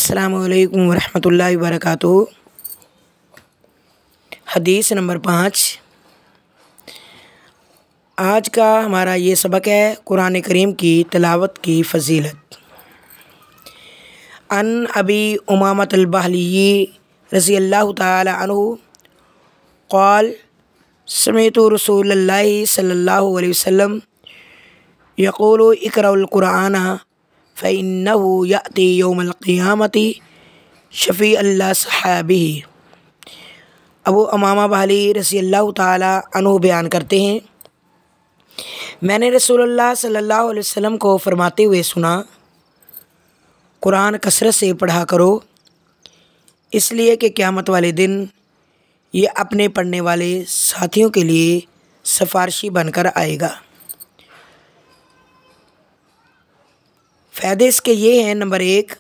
अस्सलामु अलैकुम वरहमतुल्लाहि वबरकातुहू। हदीस नंबर 5। आज का हमारा ये सबक है कुरान करीम की तिलावत की फ़जीलत। अन अबी उमामत अल-बाहली रज़ियल्लाहु ताला अन्हु क़ाल समिअतु रसूलल्लाहि सल्लल्लाहु अलैहि वसल्लम यक़ूलु इक़रउल क़ुरआन फ़इन्नहु यअती यौमल क़ियामति शफ़ीअन लिअस्हाबिही। अबू उमामा बाहली रज़ियल्लाहु ताला अन्हु बयान करते हैं, मैंने रसूलुल्लाह सल्लल्लाहु अलैहि वसल्लम को फरमाते हुए सुना, कुरान कसरत से पढ़ा करो, इसलिए कि क़यामत वाले दिन ये अपने पढ़ने वाले साथियों के लिए सिफारिशी बनकर आएगा। फ़ायदे इसके ये हैं, नंबर 1,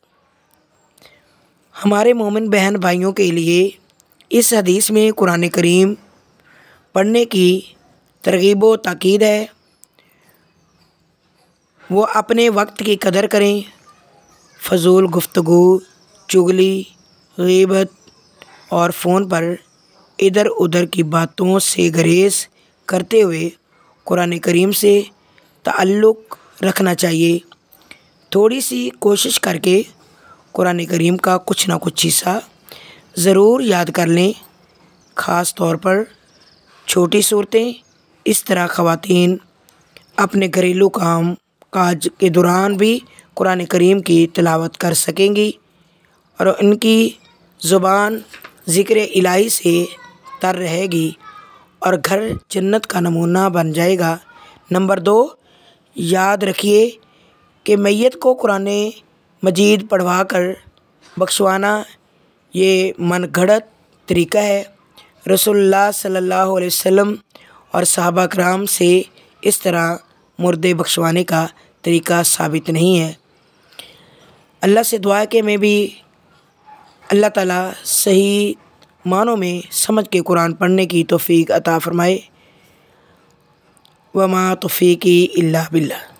हमारे मोमिन बहन भाइयों के लिए इस हदीस में कुरान करीम पढ़ने की तरग़ीब व ताकीद है। वो अपने वक्त की कदर करें, फ़जूल गुफ्तगू, चुगली, ग़ीबत और फ़ोन पर इधर उधर की बातों से गुरेज़ करते हुए कुरान करीम से ताल्लुक़ रखना चाहिए। थोड़ी सी कोशिश करके कुरान करीम का कुछ ना कुछ हिस्सा ज़रूर याद कर लें, ख़ास तौर पर छोटी सूरतें। इस तरह ख़वातीन अपने घरेलू काम काज के दौरान भी कुरान करीम की तिलावत कर सकेंगी और उनकी ज़ुबान ज़िक्र इलाही से तर रहेगी और घर जन्नत का नमूना बन जाएगा। नंबर 2, याद रखिए कि मैयत को कुरान मजीद पढ़वा कर बख्शवाना ये मनगढ़ंत तरीक़ा है। रसूलुल्लाह सल्लल्लाहु अलैहि वसल्लम और सहाबा कराम से इस तरह मुर्दे बख्शवाने का तरीक़ा साबित नहीं है। अल्लाह से दुआ है कि मैं भी अल्लाह ताला सही मानों में समझ के कुरान पढ़ने की तौफ़ीक़ अता फ़रमाए। वमा तौफ़ीक़ी इल्ला बिल्लाह।